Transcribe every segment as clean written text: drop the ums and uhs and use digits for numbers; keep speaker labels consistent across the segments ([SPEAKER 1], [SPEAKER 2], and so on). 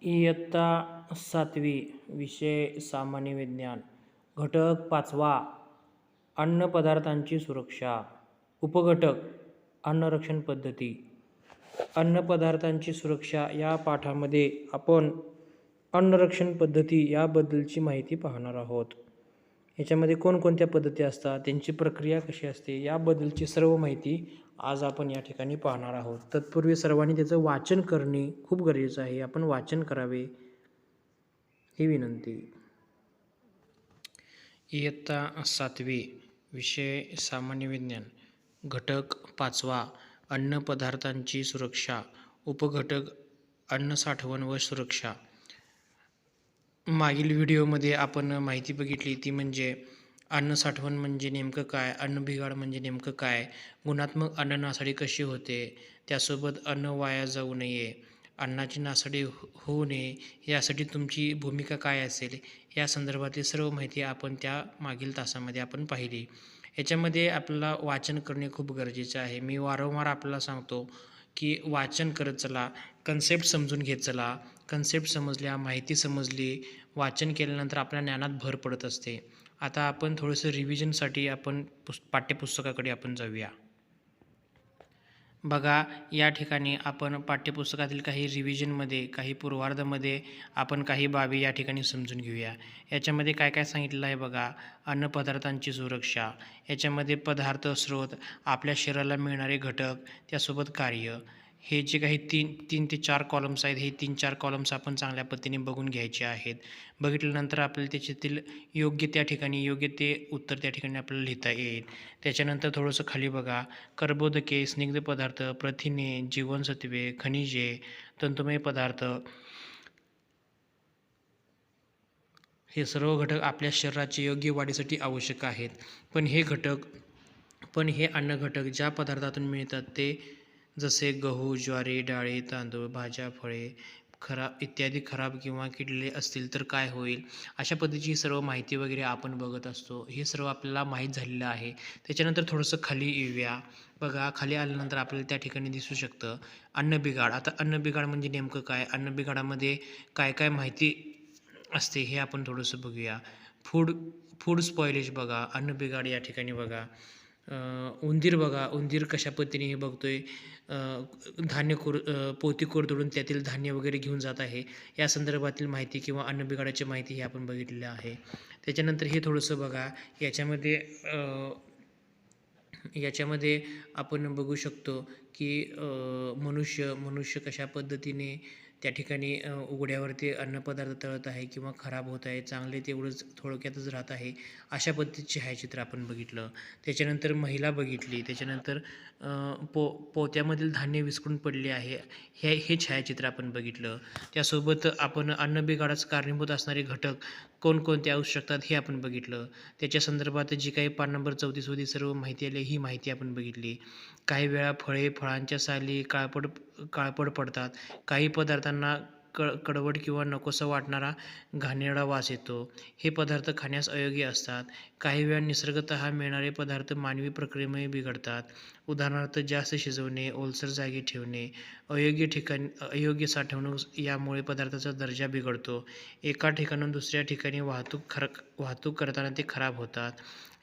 [SPEAKER 1] इयत्ता 7वी विषय सामान्य विज्ञान घटक 5वा अन्नपदार्थांची सुरक्षा उपघटक अन्नरक्षण पद्धती अन्नपदार्थांची सुरक्षा या पाठामध्ये आपण अन्नरक्षण पद्धती याबद्दलची माहिती पाहणार आहोत. याच्यामध्ये कोणकोणत्या पद्धती असतात, त्यांची प्रक्रिया कशी असते याबद्दलची सर्व माहिती आज आपण या ठिकाणी पाहणार आहोत. तत्पूर्वी सर्वांनी त्याचं वाचन करणे खूप गरजेचं आहे. आपण वाचन करावे ही विनंती. इयत्ता 7वी विषय सामान्य विज्ञान घटक 5वा अन्नपदार्थांची सुरक्षा उपघटक अन्न साठवण व सुरक्षा. मागील व्हिडिओमध्ये आपण माहिती बघितली ती म्हणजे अन्न साठवण म्हणजे नेमकं काय, अन्नबिघाड म्हणजे नेमकं काय, गुणात्मक अन्न नासाडी कशी होते, त्यासोबत अन्न वाया जाऊ नये, अन्नाची नासाडी होऊ नये यासाठी तुमची भूमिका काय असेल या संदर्भातली सर्व माहिती आपण त्या मागील तासामध्ये आपण पाहिली. याच्यामध्ये आपल्याला वाचन करणे खूप गरजेचे आहे. मी वारंवार आपल्याला सांगतो की वाचन करत चला, कन्सेप्ट समजून घेत चला. कन्सेप्ट समजल्या, माहिती समजली, वाचन केल्यानंतर आपल्या ज्ञानात भर पडत असते. आता आपण थोडंसं रिव्हिजनसाठी आपण पाठ्यपुस्तकाकडे आपण जाऊया. बघा, या ठिकाणी आपण पाठ्यपुस्तकातील काही रिव्हिजनमध्ये, काही पूर्वार्धामध्ये आपण काही बाबी या ठिकाणी समजून घेऊया. याच्यामध्ये काय काय सांगितलेलं आहे बघा. अन्नपदार्थांची सुरक्षा, याच्यामध्ये पदार्थ, स्रोत, आपल्या शरीराला मिळणारे घटक, त्यासोबत कार्य, हे जे काही तीन ते चार कॉलम्स आहेत, हे 3-4 कॉलम्स आपण चांगल्या पद्धतीने बघून घ्यायचे आहेत. बघितल्यानंतर आपल्याला त्याच्यातील योग्य त्या ठिकाणी योग्य ते उत्तर त्या ठिकाणी आपल्याला लिहिता येईल. त्याच्यानंतर थोडंसं खाली बघा. कर्बोदके, स्निग्ध पदार्थ, प्रथिने, जीवनसत्वे, खनिजे, तंतुमय पदार्थ, हे सर्व घटक आपल्या शरीराच्या योग्य वाढीसाठी आवश्यक आहेत. पण हे अन्न घटक ज्या पदार्थातून मिळतात ते जसे गहू, ज्वारी, डाळी, तांदूळ, भाज्या, फळे इत्यादी खराब किंवा किडलेले असतील तर काय होईल, अशा पद्धतीची सर्व माहिती वगैरे आपण बघत असतो. हे सर्व आपल्याला माहीत झालेलं आहे. त्याच्यानंतर थोडंसं खाली येऊया. बघा, खाली आल्यानंतर आपल्याला त्या ठिकाणी दिसू शकतं अन्नबिघाड. आता अन्नबिघाड म्हणजे नेमकं काय, अन्नबिघाडामध्ये काय काय माहिती असते हे आपण थोडंसं बघूया. फूड स्पॉइलेज बघा, अन्नबिघाड या ठिकाणी बघा. उंदीर बघा, उंदीर कशा पद्धतीने हे बघतोय, पोती कोरदडून त्यातील धान्य वगैरे घेऊन जात आहे, या संदर्भातील माहिती किंवा अन्नबिघाडाची माहिती ही आपण बघितलेली आहे. त्याच्यानंतर हे थोडंसं बघा. याच्यामध्ये आपण बघू शकतो की मनुष्य कशा पद्धतीने त्या ठिकाणी उघड्यावरती अन्नपदार्थ तळत आहे किंवा खराब होत आहे, चांगले तेवढंच थोडक्यातच राहत आहे, अशा पद्धतीचे छायाचित्र आपण बघितलं. त्याच्यानंतर महिला बघितली. त्याच्यानंतर पोत्यामधील धान्य विस्कळून पडले आहे, हे छायाचित्र आपण बघितलं. त्यासोबत आपण अन्नबिघाडास कारणीभूत असणारे घटक कोणकोणते असू शकतात हे आपण बघितलं. त्याच्या संदर्भात जी काही पान नंबर 34 मध्ये सर्व माहिती आली ही माहिती आपण बघितली. काही वेळा फळांच्या साली काळपट पडतात. काही पदार्थांना कडवट किंवा नकोसा वाटणारा घाणेरडा वास येतो. हे पदार्थ खाण्यास अयोग्य असतात. काही वेळा निसर्गतः मिळणारे पदार्थ मानवी प्रक्रियेमुळे बिघडतात. उदाहरणार्थ जास्त शिजवणे, ओलसर जागी ठेवणे, अयोग्य साठवणूक यामुळे पदार्थाचा दर्जा बिघडतो. एका ठिकाणाहून दुसऱ्या ठिकाणी वाहतूक करताना ते खराब होतात.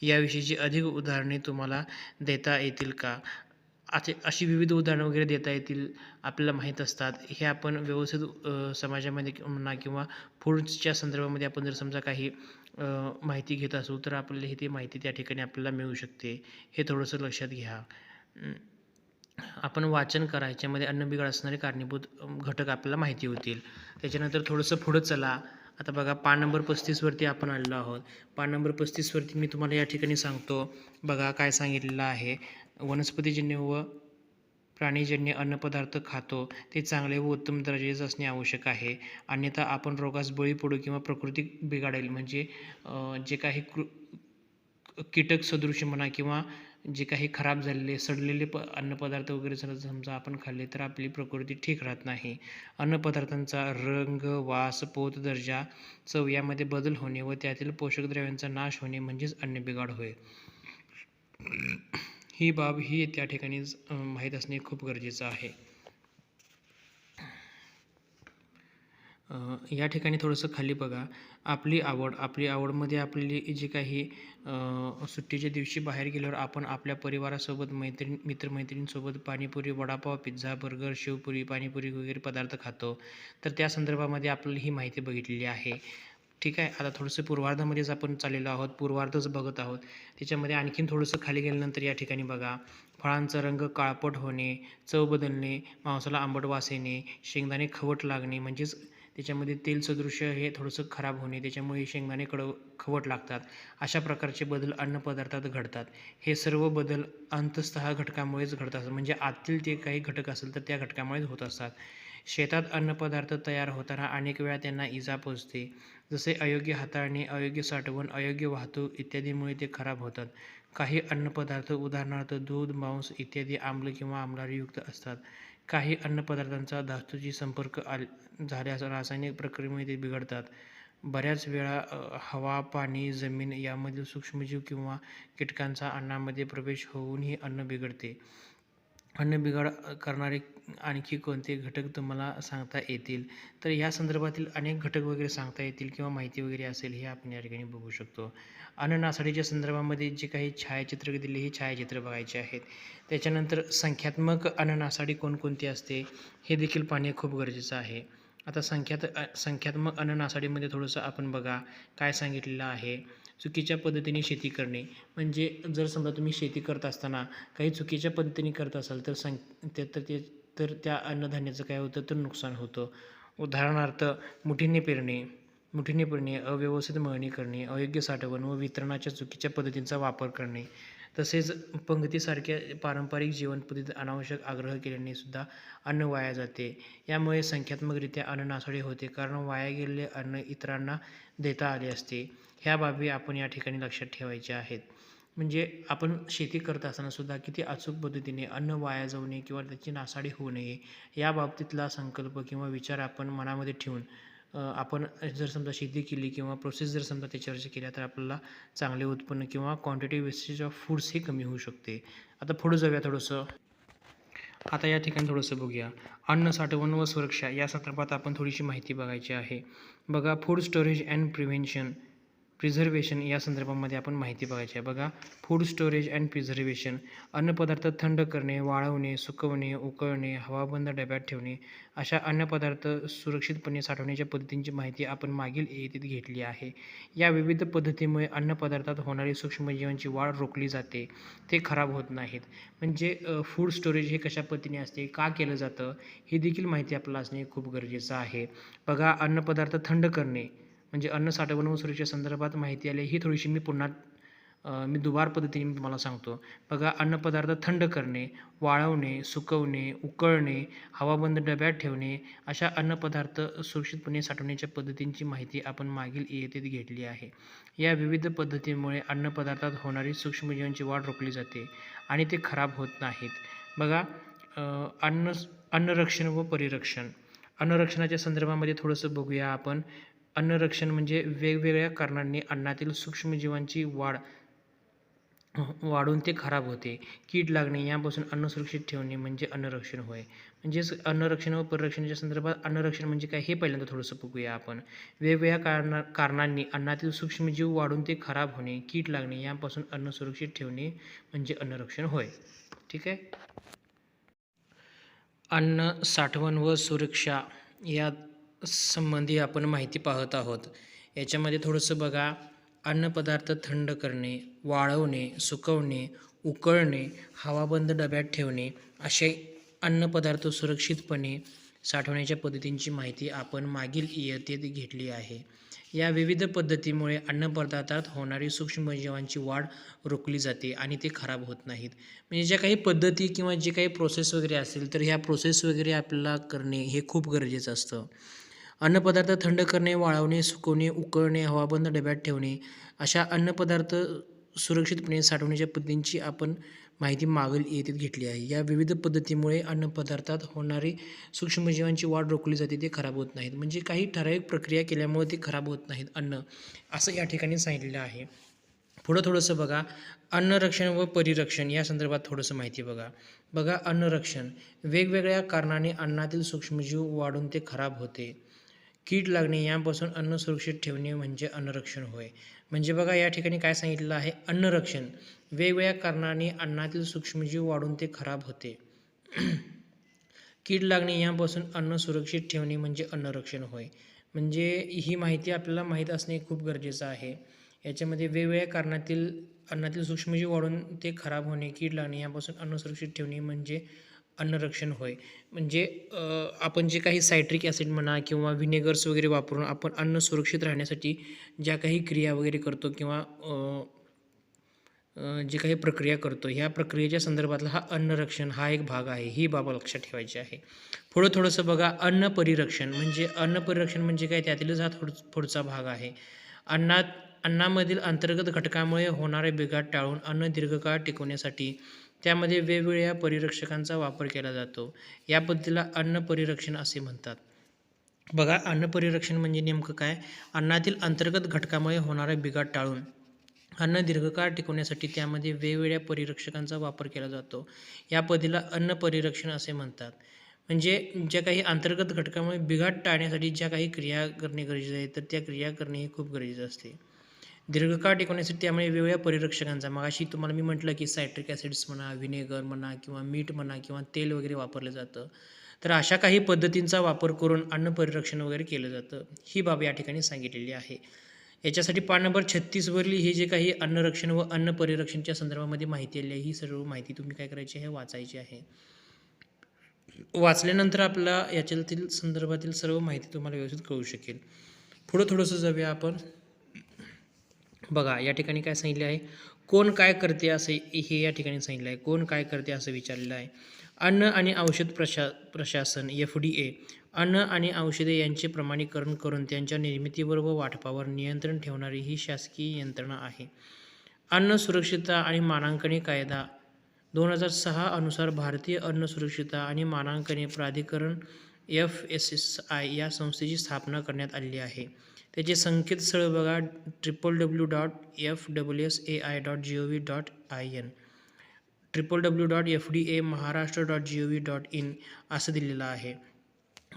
[SPEAKER 1] याविषयीची अधिक उदाहरणे तुम्हाला देता येतील का? अशी विविध उदाहरणं वगैरे देता येतील, आपल्याला माहीत असतात. हे आपण व्यवस्थित समाजामध्ये म्हणा किंवा फूडच्या संदर्भामध्ये आपण जर समजा काही माहिती घेत असू तर आपल्याला ही ती माहिती त्या ठिकाणी आपल्याला मिळू शकते. हे थोडंसं लक्षात घ्या. आपण वाचन करा. ह्याच्यामध्ये अन्नबिघाड असणारे कारणीभूत घटक आपल्याला माहिती होतील. त्याच्यानंतर थोडंसं पुढं चला. आता बघा, पान नंबर 35 वरती आपण आलेलो आहोत. पान नंबर 35 वरती मी तुम्हाला या ठिकाणी सांगतो. बघा काय सांगितलेलं आहे. वनस्पतीजन्य व प्राणीजन्य अन्नपदार्थ खातो ते चांगले व उत्तम दर्जाचे असणे आवश्यक आहे. अन्यथा आपण रोगास बळी पडू किंवा प्रकृती बिघाडेल. म्हणजे जे काही कीटक सदृश म्हणा किंवा जे काही खराब झालेले सडलेले अन्नपदार्थ वगैरे जर समजा आपण खाल्ले तर आपली प्रकृती ठीक राहत नाही. अन्नपदार्थांचा रंग, वास, पोत, दर्जा, चव यामध्ये बदल होणे व त्यातील पोषक द्रव्यांचा नाश होणे म्हणजेच अन्नबिघाड होय. ही बाब ही त्या ठिकाणी माहीत असणे खूप गरजेचं आहे. या ठिकाणी थोडंसं खाली बघा. आपली आवडमध्ये आपली जी काही सुट्टीच्या दिवशी बाहेर गेल्यावर आपण आपल्या परिवारासोबत मित्र-मैत्रिणींसोबत पाणीपुरी, वडापाव, पिझ्झा, बर्गर, शेवपुरी, पाणीपुरी वगैरे पदार्थ खातो. तर त्या संदर्भामध्ये आपल्याला ही माहिती बघितलेली आहे. ठीक आहे. आता थोडंसं पूर्वार्धामध्येच आपण चाललेलो आहोत. पूर्वार्धच बघत आहोत. त्याच्यामध्ये आणखीन थोडंसं खाली गेल्यानंतर या ठिकाणी बघा, फळांचा रंग काळपट होणे, चव बदलणे, मांसाला आंबट वास येणे, शेंगदाणे खवट लागणे म्हणजेच त्याच्यामध्ये तेल सदृश्य हे थोडंसं खराब होणे, त्याच्यामुळे शेंगदाणे खवट लागतात. अशा प्रकारचे बदल अन्नपदार्थात घडतात. हे सर्व बदल अंततः घटकामुळेच घडतात. म्हणजे आतील ते काही घटक असेल तर त्या घटकामुळेच होत असतात. शेतात अन्नपदार्थ तयार होताना अनेक वेळा त्यांना इजा पोहोचते. जसे अयोग्य हाताळणे, अयोग्य साठवण, अयोग्य वाहतूक इत्यादीमुळे ते खराब होतात. काही अन्नपदार्थ उदाहरणार्थ दूध, मांस इत्यादी आम्ल किंवा आम्लारीयुक्त असतात. काही अन्नपदार्थांचा धातूशी संपर्क झाल्यास रासायनिक प्रक्रियेमुळे ते बिघडतात. बऱ्याच वेळा हवा, पाणी, जमीन यामधील सूक्ष्मजीव किंवा कीटकांचा अन्नामध्ये प्रवेश होऊनही अन्न बिघडते. अन्न बिघाड करणारे आणखी कोणते घटक तुम्हाला सांगता येतील? तर या संदर्भातील अनेक घटक वगैरे सांगता येतील किंवा माहिती वगैरे असेल हे आपण या ठिकाणी बघू शकतो. अन्न नासाडीच्या संदर्भामध्ये जे काही छायाचित्र दिले हे छायाचित्र बघायचे आहेत. त्याच्यानंतर संख्यात्मक अन्न नासाडी कोणकोणती असते हे देखील पाहणे खूप गरजेचं आहे. आता संख्यात्मक अन्न नासाडीमध्ये थोडंसं आपण बघा काय सांगितलेलं आहे. चुकीच्या पद्धतीने शेती करणे म्हणजे जर समजा तुम्ही शेती करत असताना काही चुकीच्या पद्धतीने करत असाल तर त्या अन्नधान्याचं काय होतं तर नुकसान होतं. उदाहरणार्थ मुठीने पेरणे, अव्यवस्थित मळणी करणे, अयोग्य साठवण व वितरणाच्या चुकीच्या पद्धतींचा वापर करणे. तसेच पंगतीसारख्या पारंपरिक जीवनपद्धतीत अनावश्यक आग्रह केल्याने सुद्धा अन्न वाया जाते. यामुळे संख्यात्मकरित्या अन्न नासाडी होते कारण वाया गेलेले अन्न इतरांना देता आले असते. ह्या बाबी आपण या ठिकाणी लक्षात ठेवायच्या आहेत. म्हणजे आपण शेती करत असताना सुद्धा किती अचूक पद्धतीने अन्न वाया जाऊ नये किंवा त्याची नासाडी होऊ नये या बाबतीतला संकल्प किंवा विचार आपण मनामध्ये ठेवून आपण जर समजा शेती केली किंवा प्रोसेस जर समजा त्याच्यावरची केल्या तर आपल्याला चांगले उत्पन्न किंवा क्वांटिटी वेस्टेज ऑफ फूड्स ही कमी होऊ शकते. आता पुढे जाऊया थोडंसं. आता या ठिकाणी थोडंसं बघूया. अन्न साठवण व सुरक्षा या संदर्भात आपण थोडीशी माहिती बघायची आहे. बघा फूड स्टोरेज अँड प्रिझर्वेशन या संदर्भामध्ये आपण माहिती बघायची आहे. बघा फूड स्टोरेज अँड प्रिझर्वेशन अन्नपदार्थ थंड करणे, वाळवणे, सुकवणे, उकळणे, हवाबंद डब्यात ठेवणे अशा अन्नपदार्थ सुरक्षितपणे साठवण्याच्या पद्धतींची माहिती आपण मागील यादीत घेतली आहे. या विविध पद्धतीमुळे अन्नपदार्थात होणारी सूक्ष्मजीवांची वाढ रोखली जाते. ते खराब होत नाहीत. म्हणजे फूड स्टोरेज हे कशा पद्धतीने असते, का केलं जातं ही देखील माहिती आपल्याला असणे खूप गरजेचं आहे. बघा अन्नपदार्थ थंड करणे म्हणजे अन्न साठवण व सुरक्षे संदर्भात माहिती आली ही थोडीशी मी दुबार पद्धतीने मी तुम्हाला सांगतो. बघा अन्नपदार्थ थंड करणे, वाळवणे, सुकवणे, उकळणे, हवाबंद डब्यात ठेवणे अशा अन्नपदार्थ सुरक्षितपणे साठवण्याच्या पद्धतींची माहिती आपण मागील इयत्तेत घेतली आहे. या विविध पद्धतींमुळे अन्नपदार्थात होणारी सूक्ष्मजीवांची वाढ रोखली जाते आणि ते खराब होत नाहीत. बघा अन्नरक्षण व परिरक्षण. अन्नरक्षणाच्या संदर्भामध्ये थोडंसं बघूया आपण. अन्नरक्षण म्हणजे वेगवेगळ्या कारणांनी अन्नातील सूक्ष्मजीवांची वाढून ते खराब होते. कीड लागणे यापासून अन्न सुरक्षित ठेवणे म्हणजे अन्नरक्षण होय. म्हणजेच अन्नरक्षण व परिरक्षणाच्या संदर्भात अन्नरक्षण म्हणजे काय हे पहिल्यांदा थोडंसं बघूया आपण. वेगवेगळ्या कारणांनी अन्नातील सूक्ष्मजीव वाढून ते खराब होणे, कीड लागणे यापासून अन्न सुरक्षित ठेवणे म्हणजे अन्नरक्षण होय. ठीक आहे. अन्न साठवण व सुरक्षा या संबंधी आपण माहिती पाहत आहोत. याच्यामध्ये थोडंसं बघा अन्नपदार्थ थंड करणे, वाळवणे, सुकवणे, उकळणे, हवाबंद डब्यात ठेवणे असे अन्नपदार्थ सुरक्षितपणे साठवण्याच्या पद्धतींची माहिती आपण मागील इयत्तेत घेतली आहे. या विविध पद्धतीमुळे अन्नपदार्थात होणारी सूक्ष्मजीवांची वाढ रोखली जाते आणि ते खराब होत नाहीत. म्हणजे ज्या काही पद्धती किंवा जे काही प्रोसेस वगैरे असेल तर ह्या प्रोसेस वगैरे आपल्याला करणे हे खूप गरजेचं असतं. अन्नपदार्थ थंड करणे, वाळवणे, सुकवणे, उकळणे, हवाबंद डब्यात ठेवणे अशा अन्नपदार्थ सुरक्षितपणे साठवण्याच्या पद्धतींची आपण माहिती मागील इयत्तेत घेतली आहे. या विविध पद्धतीमुळे अन्नपदार्थात होणारी सूक्ष्मजीवांची वाढ रोखली जाते, ते खराब होत नाहीत. म्हणजे काही ठराविक प्रक्रिया केल्यामुळे ते खराब होत नाहीत अन्न, असं या ठिकाणी सांगितलेलं आहे. पुढं थोडंसं बघा अन्नरक्षण व परिरक्षण या संदर्भात थोडंसं माहिती बघा. बघा अन्नरक्षण वेगवेगळ्या कारणाने अन्नातील सूक्ष्मजीव वाढून ते खराब होते. कीड लागणे यापासून अन्न सुरक्षित ठेवणे म्हणजे अन्नरक्षण होय. म्हणजे बघा या ठिकाणी काय सांगितलेलं आहे, अन्नरक्षण. वेगवेगळ्या कारणांनी अन्नातील सूक्ष्मजीव वाढून ते खराब होते. कीड लागणे यापासून अन्न सुरक्षित ठेवणे म्हणजे अन्नरक्षण होय. म्हणजे ही माहिती आपल्याला माहीत असणे खूप गरजेचं आहे. याच्यामध्ये वेगवेगळ्या कारणातील अन्नातील सूक्ष्मजीव वाढून ते खराब होणे, कीड लागणे यापासून अन्न सुरक्षित ठेवणे म्हणजे अन्नरक्षण होय. म्हणजे आपण जे काही सायट्रिक ॲसिड म्हणा किंवा व्हिनेगर्स वगैरे वापरून आपण अन्न सुरक्षित राहण्यासाठी ज्या काही क्रिया वगैरे करतो किंवा जे काही प्रक्रिया करतो, ह्या प्रक्रियेच्या संदर्भातला हा अन्नरक्षण हा एक भाग आहे. ही बाब लक्षात ठेवायची आहे. पुढं थोडंसं बघा, अन्न परिरक्षण. म्हणजे अन्न परिरक्षण म्हणजे काय, त्यातीलच हा पुढचा भाग आहे. अन्नामधील अंतर्गत घटकामुळे होणारे बिघाड टाळून अन्न दीर्घकाळ टिकवण्यासाठी त्यामध्ये वेगवेगळ्या परिरक्षकांचा वापर केला जातो. या पद्धतीला अन्न परिरक्षण असे म्हणतात. बघा, अन्न परिरक्षण म्हणजे नेमकं काय, अन्नातील अंतर्गत घटकामुळे होणारा बिघाड टाळून अन्न दीर्घकाळ टिकवण्यासाठी त्यामध्ये वेगवेगळ्या परिरक्षकांचा वापर केला जातो. या पद्धतीला अन्न परिरक्षण असे म्हणतात. म्हणजे ज्या काही अंतर्गत घटकामुळे बिघाड टाळण्यासाठी ज्या काही क्रिया करणे गरजेचे आहे, तर त्या क्रिया करणे हे खूप गरजेचं असते. दीर्घकाळ टिकवण्यासाठी त्यामुळे वेगवेगळ्या परिरक्षकांचा, मगाशी तुम्हाला मी म्हटलं की सायट्रिक ॲसिड्स म्हणा, व्हिनेगर म्हणा किंवा मीठ म्हणा किंवा तेल वगैरे वापरलं जातं. तर अशा काही पद्धतींचा वापर करून अन्न परिरक्षण वगैरे केलं जातं. ही बाब या ठिकाणी सांगितलेली आहे. याच्यासाठी पान नंबर 36 वरली हे जे काही अन्नरक्षण व अन्न परिरक्षणच्या संदर्भामध्ये माहिती आली आहे, ही सर्व माहिती तुम्ही काय करायची आहे, वाचायची आहे. वाचल्यानंतर आपल्याला याच्यातील संदर्भातील सर्व माहिती तुम्हाला व्यवस्थित कळू शकेल. पुढं थोडंसं जाऊया आपण. बघा या ठिकाणी काय सांगितले आहे, कोण काय करते असे हे या ठिकाणी सांगितलं आहे. कोण काय करते असं विचारलेलं आहे. अन्न आणि औषध प्रशासन FDA अन्न आणि औषधे यांचे प्रमाणीकरण करून त्यांच्या निर्मितीवर व वाटपावर नियंत्रण ठेवणारी ही शासकीय यंत्रणा आहे. अन्न सुरक्षितता आणि मानांकने कायदा 2006 अनुसार भारतीय अन्न सुरक्षितता आणि मानांकने प्राधिकरण FSSAI या संस्थेची स्थापना करण्यात आलेली आहे. त्याचे संकेतस्थळ बघा, www.fssai.gov.in, www.fdamaharashtra.gov.in असं दिलेलं आहे.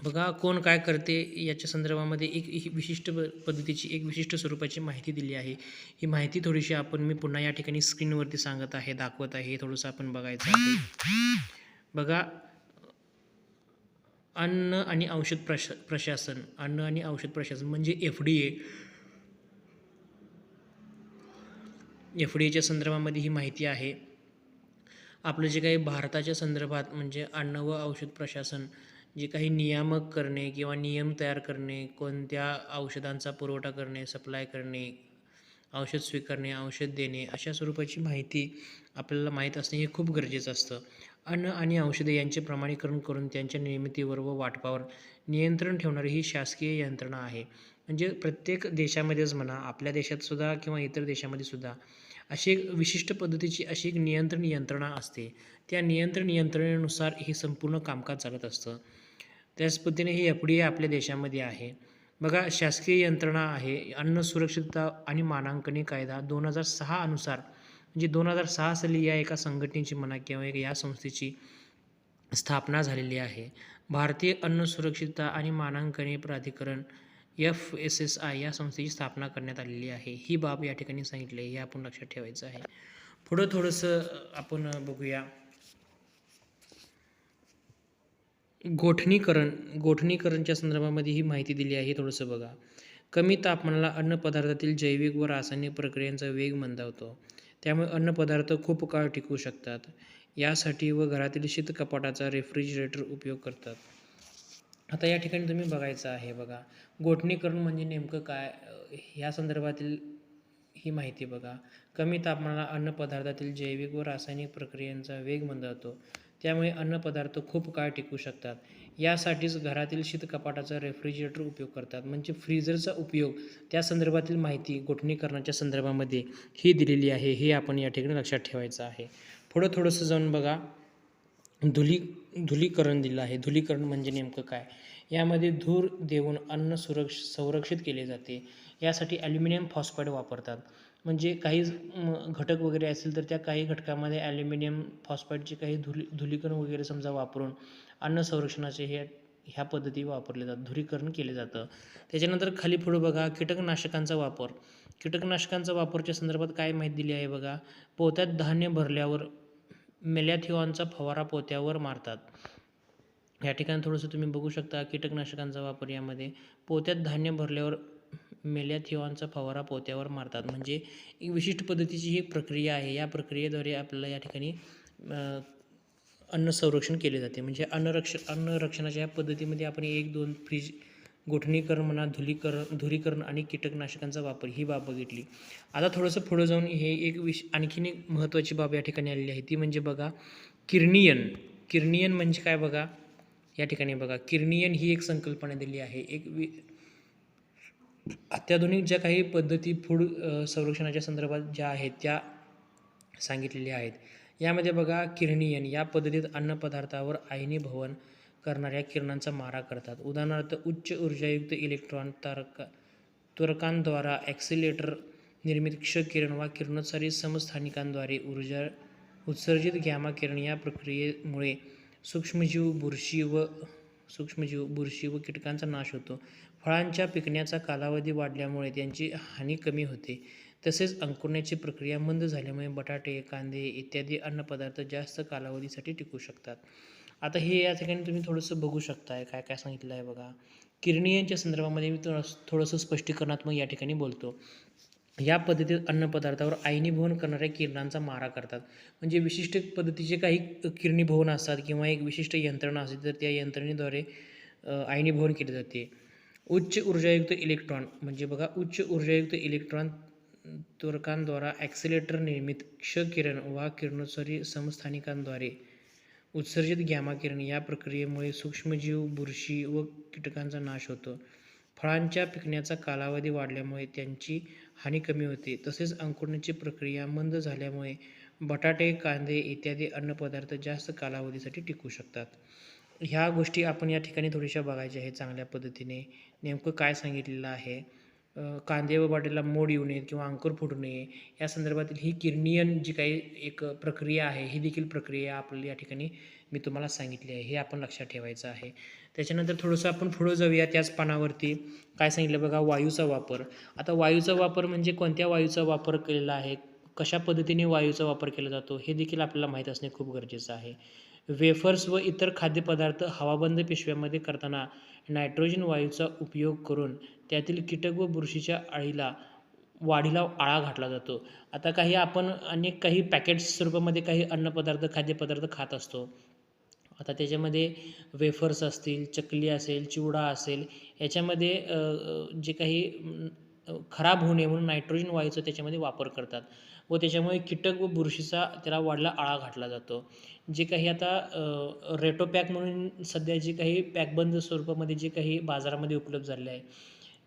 [SPEAKER 1] बघा, कोण काय करते याच्या संदर्भामध्ये एक विशिष्ट पद्धतीची, एक विशिष्ट स्वरूपाची माहिती दिली आहे. ही माहिती थोडीशी मी पुन्हा या ठिकाणी स्क्रीनवरती सांगत आहे, दाखवत आहे. हे थोडंसं आपण बघायचं आहे. बघा, अन्न आणि औषध प्रशासन. अन्न आणि औषध प्रशासन म्हणजे FDA च्या संदर्भामध्ये ही माहिती आहे. आपलं जे काही भारताच्या संदर्भात म्हणजे अन्न व औषध प्रशासन जे काही नियामक करणे किंवा नियम तयार करणे, कोणत्या औषधांचा पुरवठा करणे, सप्लाय करणे, औषध स्वीकारणे, औषध देणे, अशा स्वरूपाची माहिती आपल्याला माहीत असणे हे खूप गरजेचं असतं. अन्न आणि औषधे यांचे प्रमाणीकरण करून त्यांच्या निर्मितीवर व वाटपावर नियंत्रण ठेवणारी ही शासकीय यंत्रणा आहे. म्हणजे प्रत्येक देशामध्येच म्हणा, आपल्या देशात सुद्धा किंवा इतर देशामध्ये सुद्धा अशी एक विशिष्ट पद्धतीची अशी एक नियंत्रण यंत्रणा असते. त्या नियंत्रण यंत्रणेनुसार हे संपूर्ण कामकाज चालत असतं. त्याच पद्धतीने ही FDA आपल्या देशामध्ये आहे. बघा, शासकीय यंत्रणा आहे. अन्न सुरक्षितता आणि मानांकने कायदा 2006 अनुसार, म्हणजे 2006 साली या एका संघटनेची म्हणा किंवा या संस्थेची स्थापना झालेली आहे. भारतीय अन्न सुरक्षितता आणि मानांकने प्राधिकरण FSSAI या संस्थेची स्थापना करण्यात आलेली आहे. ही बाब या ठिकाणी सांगितली आहे, हे आपण लक्षात ठेवायचं आहे. पुढं थोडंसं आपण बघूया. गोठणीकरणच्या संदर्भामध्ये ही माहिती दिली आहे. थोडंसं बघा. कमी तापमानाला अन्नपदार्थातील जैविक व रासायनिक प्रक्रियांचा वेग मंदावतो. त्यामुळे अन्नपदार्थ खूप काळ टिकू शकतात. यासाठी व घरातील शीतकपाटाचा रेफ्रिजरेटर उपयोग करतात. आता या ठिकाणी तुम्ही बघायचं आहे. बघा, गोठणीकरण म्हणजे नेमकं काय, ह्या संदर्भातील ही माहिती बघा. कमी तापमानाला अन्नपदार्थातील जैविक व रासायनिक प्रक्रियांचा वेग मंदावतो. त्यामुळे अन्नपदार्थ खूप काळ टिकू शकतात. यासाठीच घरातील शीतकपाटाचा रेफ्रिजरेटर उपयोग करतात. म्हणजे फ्रीजरचा उपयोग, त्या संदर्भातील माहिती गोठणीकरणाच्या संदर्भामध्ये ही दिलेली आहे. हे आपण या ठिकाणी लक्षात ठेवायचं आहे. पुढं थोडंसं जाऊन बघा, धुलीकरण दिलं आहे. धुलीकरण म्हणजे नेमकं काय, यामध्ये धूर देऊन अन्न संरक्षित केले जाते. यासाठी ॲल्युमिनियम फॉस्फाईड वापरतात. म्हणजे काही घटक वगैरे असेल तर त्या काही घटकामध्ये ॲल्युमिनियम फॉस्फाईडचे काही धुलीकण वगैरे समजा वापरून अन्न संरक्षणाचे हे ह्या पद्धती वापरल्या जातात, धुरीकरण केले जातं. त्याच्यानंतर खाली पुढं बघा कीटकनाशकांचा वापर. कीटकनाशकांचा वापरच्या संदर्भात काय माहिती दिली आहे बघा. पोत्यात धान्य भरल्यावर मेलॅथिओनचा फवारा पोत्यावर मारतात. या ठिकाणी थोडंसं तुम्ही बघू शकता कीटकनाशकांचा वापर यामध्ये. पोत्यात धान्य भरल्यावर मेलॅथिओनचा फवारा पोत्यावर मारतात. म्हणजे एक विशिष्ट पद्धतीची ही प्रक्रिया आहे. या प्रक्रियेद्वारे आपल्याला या ठिकाणी अन्न संरक्षण केले जाते. म्हणजे अन्न रक्षणाच्या या पद्धतीमध्ये आपण 1, 2 फ्रीज गोठणीकरण म्हणा, धुरीकरण आणि कीटकनाशकांचा वापर ही बाब बघितली. आता थोडंसं पुढं जाऊन हे एक आणखीन एक महत्त्वाची बाब या ठिकाणी आलेली आहे. ती म्हणजे बघा किरणीयन. किरणीयन म्हणजे काय बघा, या ठिकाणी बघा किरणीयन ही एक संकल्पना दिली आहे. अत्याधुनिक ज्या काही पद्धती फूड संरक्षणाच्या संदर्भात ज्या आहेत त्या सांगितलेल्या आहेत. यामध्ये बघा किरणीयन या पद्धतीत अन्नपदार्थावर आयनी भवन करणाऱ्या किरणांचा मारा करतात. उदाहरणार्थ उच्च ऊर्जायुक्त इलेक्ट्रॉन त्वरकांद्वारा ॲक्सिलेटर निर्मित क्ष किरण वा किरणोत्सारी समस्थानिकांद्वारे उत्सर्जित गॅमा किरण या प्रक्रियेमुळे सूक्ष्मजीव, बुरशी व कीटकांचा नाश होतो. फळांच्या पिकण्याचा कालावधी वाढल्यामुळे त्यांची हानी कमी होते. तसेच अंकुरण्याची प्रक्रिया मंद झाल्यामुळे बटाटे, कांदे इत्यादी अन्नपदार्थ जास्त कालावधीसाठी टिकू शकतात. आता हे या ठिकाणी तुम्ही थोडंसं बघू शकताय काय काय सांगितलं आहे बघा. किरणीयांच्या संदर्भामध्ये मी थोडंसं स्पष्टीकरणात्मक या ठिकाणी बोलतो. या पद्धतीत अन्नपदार्थावर आयनीभवन करणाऱ्या किरणांचा मारा करतात. म्हणजे विशिष्ट पद्धतीचे काही किरणीभवन असतात किंवा एक विशिष्ट यंत्रणा असते, तर त्या यंत्रणेद्वारे आयनीभवन केले जाते. उच्च ऊर्जायुक्त इलेक्ट्रॉन म्हणजे बघा उच्च ऊर्जायुक्त इलेक्ट्रॉन त्वरकांद्वारा ॲक्सिलेटर निर्मित क्ष किरण वा किरणोत्सारी समस्थानिकांद्वारे उत्सर्जित गॅमा किरण या प्रक्रियेमुळे सूक्ष्मजीव, बुरशी व कीटकांचा नाश होतो. फळांच्या पिकण्याचा कालावधी वाढल्यामुळे त्यांची हानी कमी होते. तसेच अंकुरण्याची प्रक्रिया मंद झाल्यामुळे बटाटे, कांदे इत्यादी अन्नपदार्थ जास्त कालावधीसाठी टिकू शकतात. ह्या गोष्टी आपण या ठिकाणी थोड्याशा बघायच्या आहे चांगल्या पद्धतीने. नेमकं काय सांगितलेलं आहे. कांदे व बटाट्याला मोड येऊ नयेत किंवा अंकुर फुटू नये या संदर्भातील ही किरणीयन जी काही एक प्रक्रिया आहे ही देखील प्रक्रिया आपल्याला या ठिकाणी मी तुम्हाला सांगितली आहे. हे आपण लक्षात ठेवायचं आहे. त्याच्यानंतर थोडंसं आपण पुढं जाऊया त्याच पानावरती. काय सांगितलं बघा वायूचा वापर. आता वायूचा वापर म्हणजे कोणत्या वायूचा वापर केलेला आहे, कशा पद्धतीने वायूचा वापर केला जातो हे देखील आपल्याला माहीत असणे खूप गरजेचं आहे. वेफर्स व इतर खाद्यपदार्थ हवाबंद पिशव्यामध्ये करताना नायट्रोजन वायूचा उपयोग करून त्यातील कीटक व बुरशीच्या वाढीला आळा घातला जातो. आता आपण अनेक काही पॅकेट्स स्वरूपामध्ये काही अन्नपदार्थ, खाद्यपदार्थ खात असतो. आता त्याच्यामध्ये वेफर्स असतील, चकली असेल, चिवडा असेल, याच्यामध्ये जे काही खराब होऊ नये म्हणून नायट्रोजन वायूचा त्याच्यामध्ये वापर करतात व त्याच्यामुळे कीटक व बुरशीचा त्याला वाढीला आळा घातला जातो. जे काही आता रेटोपॅक म्हणून सध्या जे काही पॅकबंद स्वरूपामध्ये जे काही बाजारामध्ये उपलब्ध झाले आहे,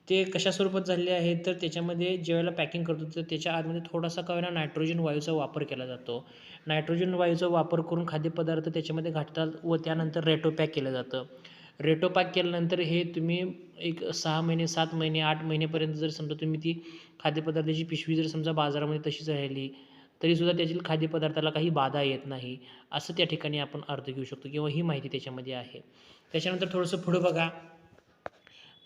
[SPEAKER 1] ते कशा स्वरूपात झाले आहे तर त्याच्यामध्ये ज्यावेळेला पॅकिंग करतो तर त्याच्या आतमध्ये थोडासा का होईना नायट्रोजन वायूचा वापर केला जातो. नायट्रोजन वायूचा वापर करून खाद्यपदार्थ त्याच्यामध्ये घालतात व त्यानंतर रेटोपॅक केलं जातं. रेटोपॅक केल्यानंतर हे तुम्ही एक 6 महिने, 7 महिने, 8 महिनेपर्यंत जर समजा तुम्ही ती खाद्यपदार्थाची पिशवी जर समजा बाजारामध्ये तशीच राहिली तरीसुद्धा त्यातील खाद्यपदार्थाला काही बाधा येत नाही, असं त्या ठिकाणी आपण अर्थ घेऊ शकतो किंवा ही माहिती त्याच्यामध्ये आहे. त्याच्यानंतर थोडंसं पुढं बघा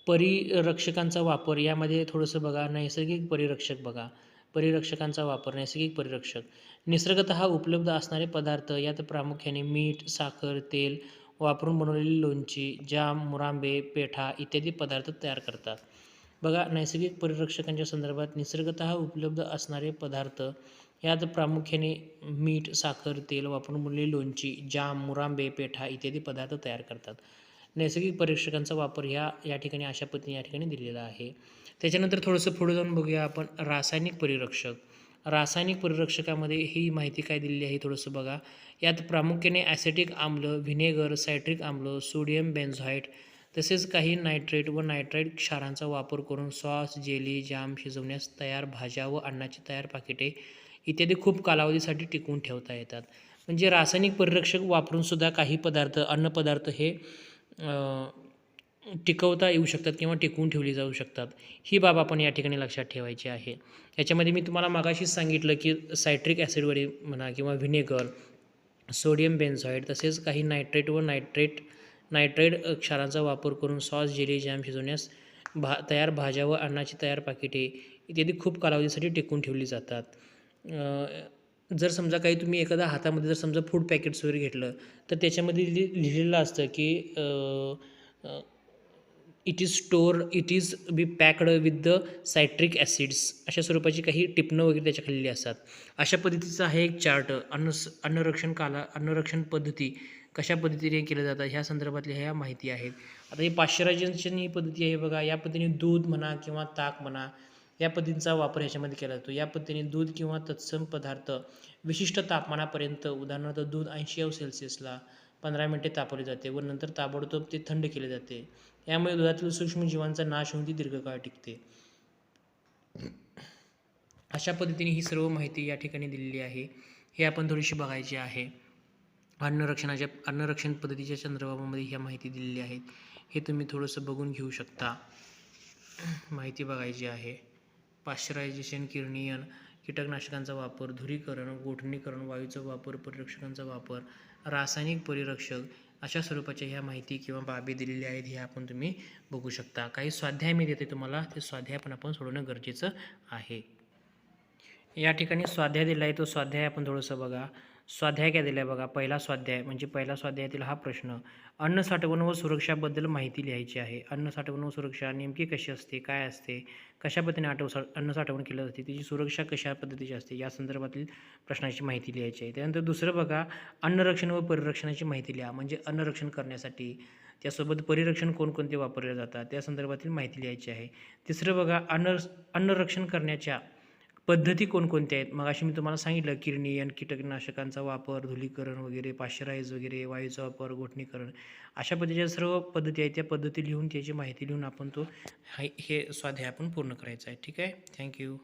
[SPEAKER 1] परिरक्षकांचा वापर. यामध्ये थोडंसं बघा नैसर्गिक परिरक्षक बघा. परिरक्षकांचा वापर, नैसर्गिक परिरक्षक निसर्गतः उपलब्ध असणारे पदार्थ यात प्रामुख्याने मीठ, साखर, तेल वापरून बनवलेली लोणची, जाम, मुरांबे, पेठा इत्यादी पदार्थ तयार करतात. बघा नैसर्गिक परिरक्षकांच्या संदर्भात निसर्गतः उपलब्ध असणारे पदार्थ यात प्रामुख्याने मीठ, साखर, तेल वापरून बनवलेली लोणची, जाम, मुरांबे, पेठा इत्यादी पदार्थ तयार करतात. नैसर्गिक परिरक्षकांचा वापर या ठिकाणी अशा पद्धतीने या ठिकाणी दिलेला आहे. त्याच्यानंतर थोडंसं पुढे जाऊन बघूया आपण रासायनिक परिरक्षक. रासायनिक परिरक्षकामध्ये ही माहिती काय दिलेली आहे थोडंसं बघा. यात प्रामुख्याने ॲसिटिक आम्ल, व्हिनेगर, सायट्रिक आम्ल, सोडियम बेन्झोएट तसेच काही नायट्रेट व नायट्राइट क्षारांचा वापर करून सॉस, जेली, जाम शिजवण्यास तयार भाज्या व अन्नाची तयार पाकिटे इत्यादी खूप कालावधीसाठी टिकवून ठेवता येतात. म्हणजे रासायनिक परिरक्षक वापरून सुद्धा काही पदार्थ, अन्नपदार्थ हे टिकवता येऊ शकतात किंवा टिकवून ठेवली जाऊ शकतात. ही बाब आपण या ठिकाणी लक्षात ठेवायची आहे. याच्यामध्ये मी तुम्हाला मागाशीच सांगितलं की सायट्रिक ॲसिडवरील म्हणा किंवा व्हिनेगर, सोडियम बेन्झोएट तसेच काही नायट्रेट व नायट्राइड क्षारांचा वापर करून सॉस, जेली, जॅम शिजवण्यास तयार भाज्या व अन्नाची तयार पाकिटे इत्यादी खूप कालावधीसाठी टिकवून ठेवली जातात. जर समजा काही तुम्ही एखाद्या हातामध्ये जर समजा फूड पॅकेट्स वगैरे घेतलं तर त्याच्यामध्ये लिहिलेलं असतं की it is be packed with the citric acids अशा स्वरूपाची काही टिपणं वगैरे त्याच्या खाल्लेली असतात. अशा पद्धतीचा हा एक चार्ट अन्नरक्षण पद्धती कशा पद्धतीने केलं जातं ह्या संदर्भातल्या ह्या माहिती आहेत. आता ही पाश्चरायझेशन ही पद्धती आहे बघा. या पद्धतीने दूध म्हणा किंवा ताक म्हणा या पद्धतींचा वापर ह्याच्यामध्ये केला जातो. या पद्धतीने दूध किंवा तत्सम पदार्थ विशिष्ट तापमानापर्यंत उदाहरणार्थ दूध 80°C 15 मिनिटे तापवले जाते व नंतर ताबडतोब ते थंड केले जाते. यामुळे दुधातील सूक्ष्म जीवांचा नाश होऊन ती दीर्घकाळ टिकते. अशा पद्धतीने ही सर्व माहिती या ठिकाणी दिलेली आहे. हे आपण थोडीशी बघायची आहे. अन्नरक्षण पद्धतीच्या संदर्भामध्ये ह्या माहिती दिलेली आहेत. हे तुम्ही थोडंसं बघून घेऊ शकता. माहिती बघायची आहे. पाश्चरायझेशन, किरणीयन, कीटकनाशकांचा वापर, धुरीकरण, गोठणीकरण, वायूचा वापर, परिरक्षकांचा वापर, रासायनिक परिरक्षक अशा स्वरूपाच्या ह्या माहिती किंवा बाबी दिलेल्या आहेत. हे आपण तुम्ही बघू शकता. काही स्वाध्याय मी देते तुम्हाला. ते स्वाध्याय पण आपण सोडवणं गरजेचं आहे. या ठिकाणी स्वाध्याय दिला आहे. तो स्वाध्याय आपण थोडंसं बघा. स्वाध्याय काय दिला आहे बघा. पहिला स्वाध्यायातील हा प्रश्न. अन्न साठवण व सुरक्षाबद्दल माहिती लिहायची आहे. अन्न साठवण व सुरक्षा नेमकी कशी असते, काय असते, कशा पद्धतीने अन्न साठवण केलं जाते, त्याची सुरक्षा कशा पद्धतीची असते या संदर्भातील प्रश्नाची माहिती लिहायची आहे. त्यानंतर दुसरं बघा, अन्नरक्षण व परिरक्षणाची माहिती लिहा. म्हणजे अन्नरक्षण करण्यासाठी त्यासोबत परिरक्षण कोणकोणते वापरले जातात त्या संदर्भातील माहिती लिहायची आहे. तिसरं बघा, अन्नरक्षण करण्याच्या पद्धती कोणकोणत्या आहेत. मग अशी मी तुम्हाला सांगितलं किरणीयन, कीटकनाशकांचा वापर, धुलीकरण वगैरे, पाश्चराइज वगैरे, वायूचा वापर, गोठणीकरण अशा पद्धतीच्या सर्व पद्धती आहेत. त्या पद्धती लिहून त्याची माहिती लिहून आपण हे स्वाध्याय आपण पूर्ण करायचा आहे. ठीक आहे. थँक्यू.